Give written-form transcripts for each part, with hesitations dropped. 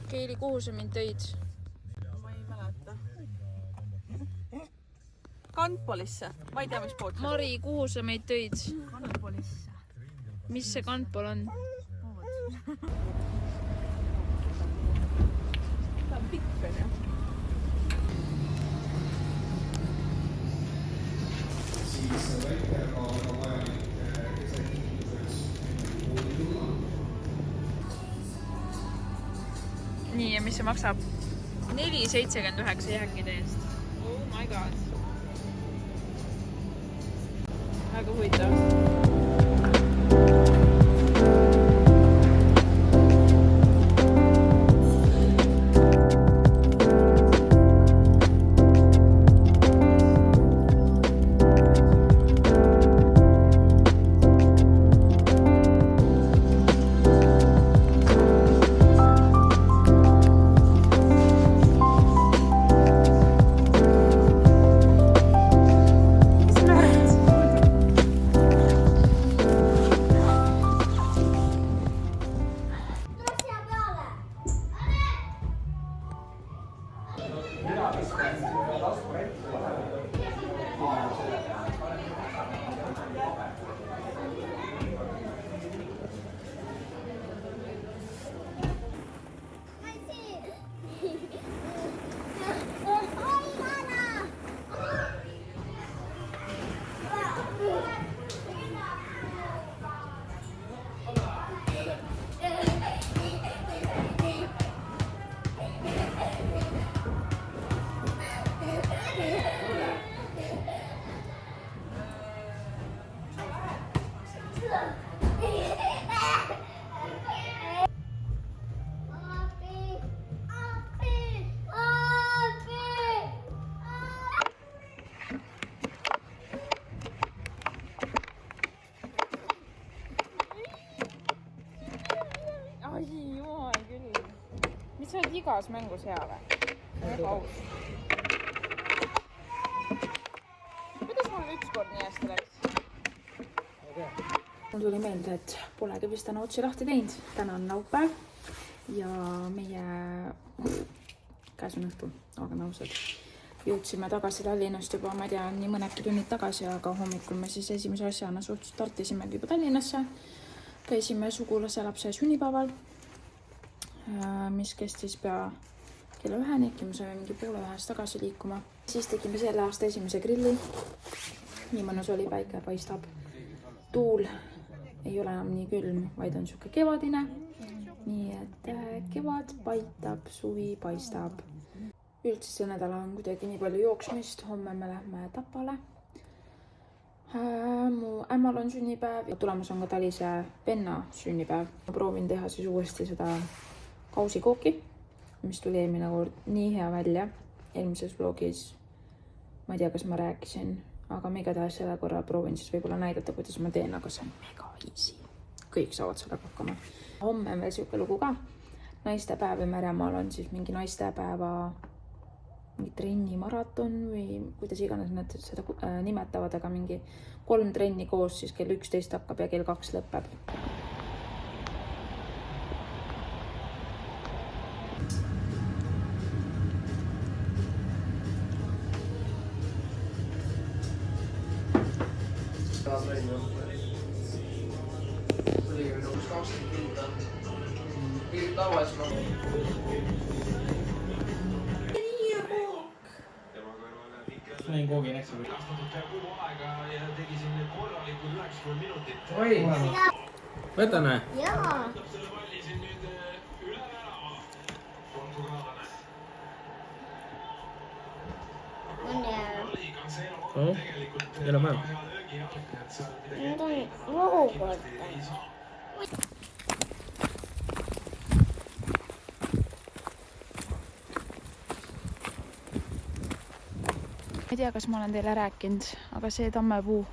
Keili, kuhu sa mind tõid? Ma ei mäleta. Kantpolisse. Ma ei tea, mis pood. Mari, kuhu sa meid tõid? Kantpolisse. Mis see Kantpol on? Ta on pikk, on ju. Siis väikega on vajalik esekiituseks kooli tulla. Nii, ja mis see maksab? 4,79 jääkide eest. Oh my god. Väga huvitav. Ai, jumal küll. Mis sa oled igas mängus hea või? Väga aus. Kuidas mul ükskord nii hästi läks? Mul tuli meelde, et polegi vist täna otsi lahti teinud. Täna on laupäev ja meie käes on õhtul, aga ausad. Jõudsime tagasi Tallinnast juba, ma ei tea, nii mõnedki tunnid tagasi, aga hommikul me siis esimese asjana startisimegi juba Tallinnasse. Käisime sugulase lapse sünnipäeval, mis kestis pea kella 1-ni, me saime mingi 1:30 tagasi liikuma. Siis tegime selle aasta esimese grilli. Nii mõnus oli, päike paistab. Tuul ei ole enam nii külm, vaid on siuke kevadine. Nii et kevad paitab, suvi paistab. Üldse see nädala on kuidagi nii palju jooksmist. Homme me lähme Tapale. Mu ämmal on sünnipäev ja tulemas on ka Talise venna sünnipäev. Ma proovin teha siis uuesti seda kausikooki, mis tuli eelmine kord nii hea välja. Eelmises vlogis, ma ei tea, kas ma rääkisin, aga ma igatahes selle korra proovin siis võib-olla näidata, kuidas ma teen, aga see on mega easy. Kõik saavad sellega hakkama. Homme on veel siuke lugu ka. Naistepäev ja Meremaal on siis mingi naistepäeva mingi trennimaraton või kuidas iganes nad seda nimetavad, aga mingi 3 trenni koos, siis kell 11 hakkab ja kell 2 lõpeb. Näin koogi näksä. Oi! Võta näe? Jaa. On jää. Oo, vielä mä. Nyt on luukortta. Ei tea, kas ma olen teile rääkinud, aga see tammepuu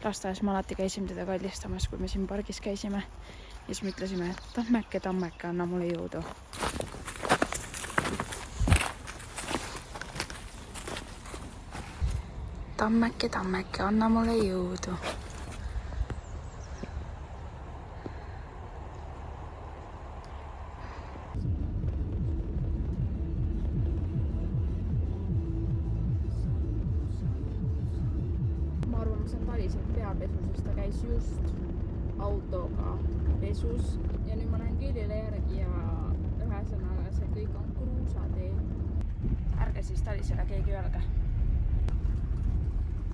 lasteaias me alati käisime teda kallistamas, kui me siin pargis käisime. Ja siis me ütlesime, et tammeke, anna mulle jõudu. Tammeke, anna mulle jõudu. ma arvan, ma saan Taliselt peapesu, sest ta käis just autoga pesus ja nüüd ma lähen küljele järgi ja ühesõnaga see kõik on kruusatee. Ärge siis Talisele keegi öelge.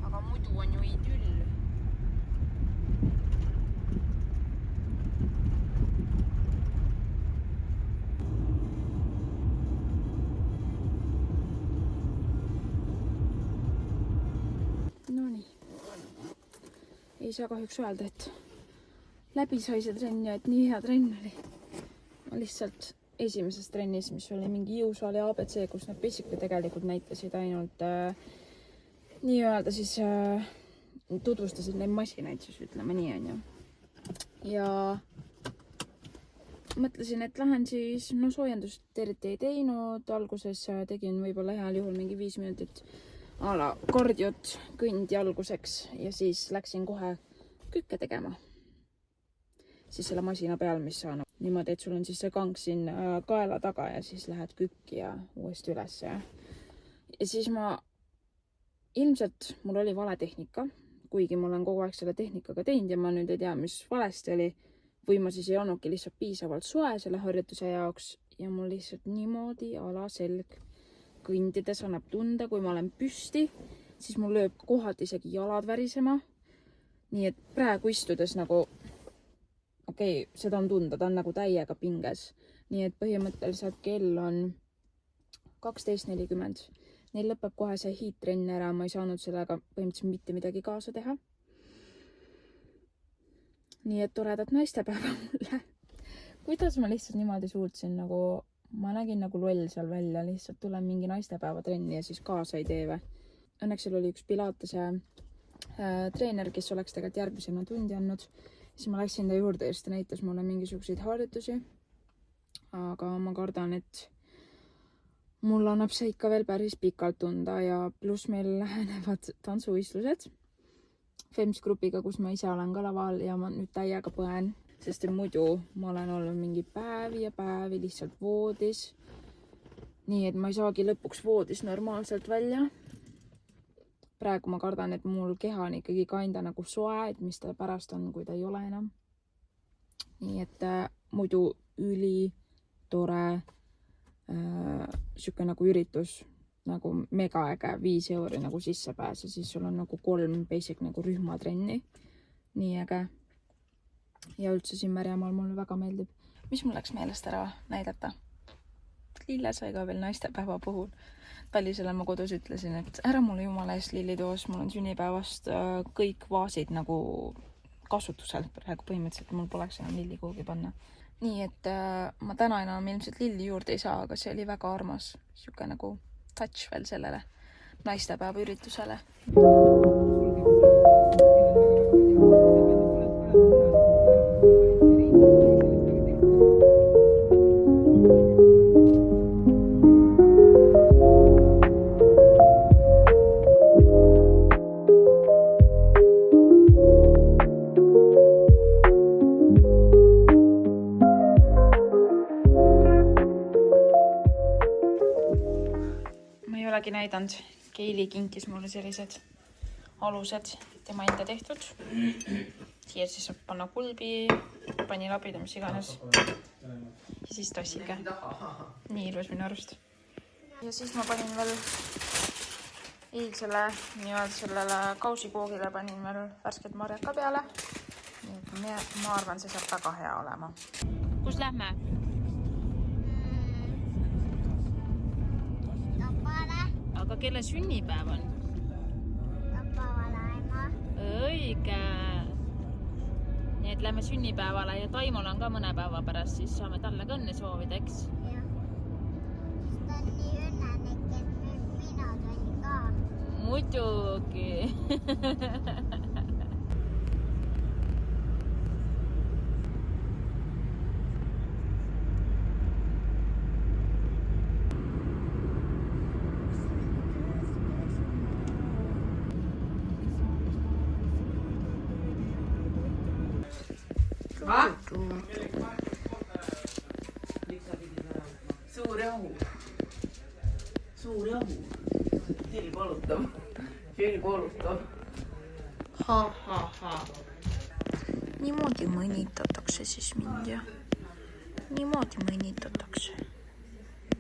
Aga muidu on ju idüll. Nonii. Ei saa kahjuks öelda, et läbi sai see trenn ja et nii hea trenn oli. Ma lihtsalt esimeses trennis, mis oli mingi jõusaali ABC, kus nad pessikud tegelikult näitasid ainult nii-öelda siis tutvustasid neid masinaid, siis ütleme nii on ju. Ja mõtlesin, et lähen siis, no soojendust eriti ei teinud, alguses tegin võib-olla heal juhul mingi 5 minutit ala kardiot kõndi alguseks ja siis läksin kohe kükke tegema. Siis selle masina peal, mis on niimoodi, et sul on siis see kang siin kaela taga ja siis lähed kükki ja uuesti üles. Ja siis ilmselt mul oli vale tehnika, kuigi ma olen kogu aeg selle tehnikaga teinud ja ma nüüd ei tea, mis valesti oli. Või ma siis ei olnudki lihtsalt piisavalt soe selle harjutuse jaoks ja mul lihtsalt niimoodi alaselg kõndides annab tunda, kui ma olen püsti, siis mul lööb kohati isegi jalad värisema. Nii et praegu istudes nagu, okei, seda on tunda, ta on nagu täiega pinges. Nii et põhimõtteliselt kell on 12:40. Neil lõpeb kohe see hiittrenn ära, ma ei saanud sellega põhimõtteliselt mitte midagi kaasa teha. Nii et toredat naistepäeva mulle. Kuidas ma lihtsalt niimoodi suutsin nagu, ma nägin nagu loll seal välja, lihtsalt tulen mingi naistepäeva trenni ja siis kaasa ei tee või. Õnneks seal oli üks Pilatese treener, kes oleks tegelikult järgmisena tundi andnud. Siis ma läksin ta juurde ja ta näitas mulle mingisuguseid harjutusi. Aga ma kardan, et mul annab see ikka veel päris pikalt tunda ja pluss meil lähenevad tantsuistlused Fems grupiga, kus ma ise olen ka laval ja ma nüüd täiega põen, sest muidu ma olen olnud mingi päevi ja päevi lihtsalt voodis. Nii et ma ei saagi lõpuks voodis normaalselt välja. Praegu ma kardan, et mul keha on ikkagi kainda nagu soe, et mis ta pärast on, kui ta ei ole enam. Nii et muidu üli tore siuke nagu üritus, nagu megaäge 5 euri nagu sissepääs ja siis sul on nagu 3 basic nagu rühmatrenni. Nii äge. Ja üldse siin Märjamaal mulle väga meeldib. Mis mul läks meelest ära näidata? Lille sai ka veel naistepäeva puhul. Talisele ma kodus ütlesin, et ära mulle jumala eest lilli toos, mul on sünnipäevast kõik vaasid nagu kasutusel praegu põhimõtteliselt, mul poleks enam lilli kuhugi panna. Nii et ma täna enam ilmselt lilli juurde ei saa, aga see oli väga armas. Siuke nagu touch veel sellele naistepäeva üritusele. Näidanud. Keili kinkis mulle sellised alused, tema enda tehtud. Siia siis saab panna kulbi, panilabid, mis iganes. Ja siis tossike. Nii ilus minu arust. Ja siis ma panin veel eilsele, sellele kausikoogile panin veel värsket marjaka peale. Ma arvan, see saab väga hea olema. Kus lähme? Aga kelle sünnipäev on? Tapavale ema. Õige. Nii et lähme sünnipäevale ja Taimol on ka mõne päeva pärast, siis saame talle ka õnne soovida, eks? Jah. Sest ta on nii õnnelik, et mina tulin ka. Muidugi. Suur jahu. Suur jahu. Silm valutav. Silm valutav. Niimoodi mõnitatakse siis mind ja niimoodi mõnitatakse.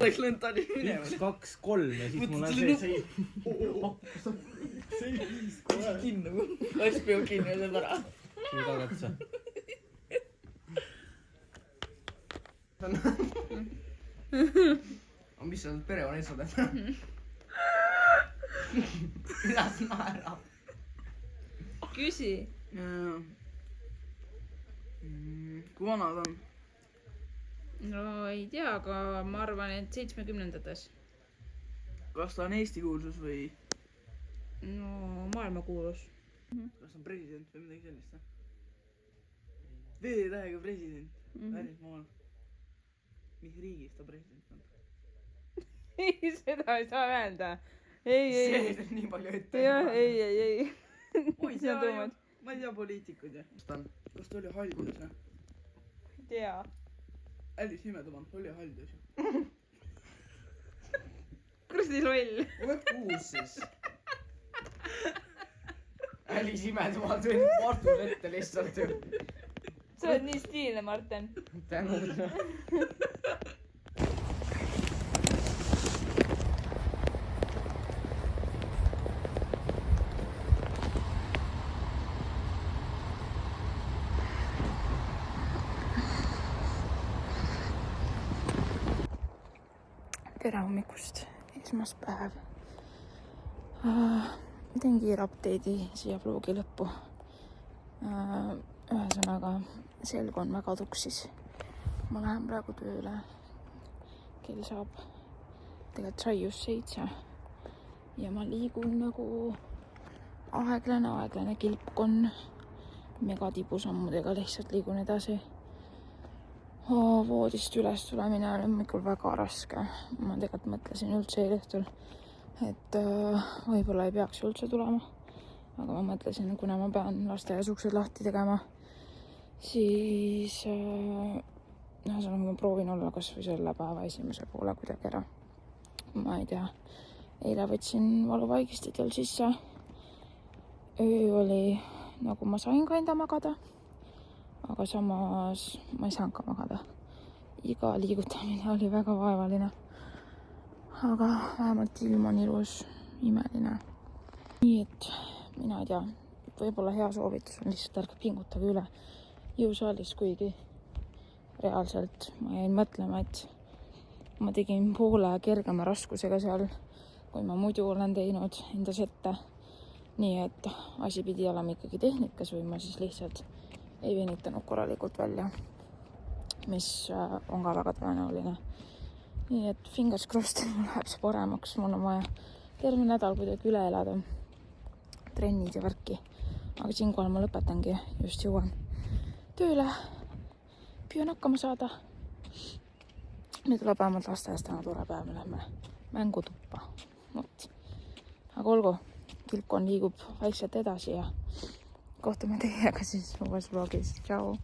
Läks lõntani minema. 1, 2, 3 ja siis mul on see Kinnu. Läks peo kinnu ja saab ära. Suu tagatsa. Mis sa perekonnas oled? Kuidas naerab? Küsi. Kui vana ta on? No ei tea, aga ma arvan, et 70-ndates. Kas ta on Eesti kuulsus või? No maailmakuulus. Kas ta on president või midagi sellist? V-tähega president. Välismaal. Mis riigis ta president on? Ei, seda ei saa öelda. Ei. See on nii palju ette. Jah, ei. Ma ei tea poliitikuid ja. Kas ta oli haldus? Ei tea. Alice Imedemann oli haldus. Kuradi loll. Ole kuus siis. Alice Imedemann tuli Martul ette lihtsalt ju. Sa oled nii stiilne, Marten. Tänu. Tere hommikust, esmaspäev. Teen kiire update'i siia vlogi lõppu. Ühesõnaga, selg on väga tuksis. Ma lähen praegu tööle. Kell saab tegelikult sai just 7. Ja ma liigun nagu aeglane kilpkonn. Megatibusammudega lihtsalt liigun edasi. Voodist üles tulemine oli hommikul väga raske. Ma tegelikult mõtlesin üldse eilõhtul, et võib-olla ei peaks üldse tulema. Aga ma mõtlesin, kuna ma pean lasteaias uksed lahti tegema, siis ma proovin olla kas või selle päeva esimese poole kuidagi ära. Ma ei tea. Eile võtsin valuvaigistit veel sisse. Öö oli nagu ma sain ka enda magada. Aga samas ma ei saanud ka magada. Iga liigutamine oli väga vaevaline. Aga vähemalt ilm on ilus, imeline. Nii et mina ei tea, võib-olla hea soovitus on lihtsalt ärge pingutage üle jõusaalis, kuigi reaalselt ma jäin mõtlema, et ma tegin poole kergema raskusega seal, kui ma muidu olen teinud endas ette. Nii et asi pidi olema ikkagi tehnikas või ma siis lihtsalt ei venitanud korralikult välja, mis on ka väga tõenäoline. Nii et fingers crossed, mul läheb see paremaks, mul on vaja terve nädal kuidagi üle elada, trennid ja värki. Aga siinkohal ma lõpetangi, just jõuan tööle, püüan hakkama saada. Meil tuleb vähemalt lasteaiast täna tore päev, me lähme mängutuppa. Aga olgu, kilpkonn liigub vaikselt edasi ja kohtume teiega siis uues vlogis. Tšau!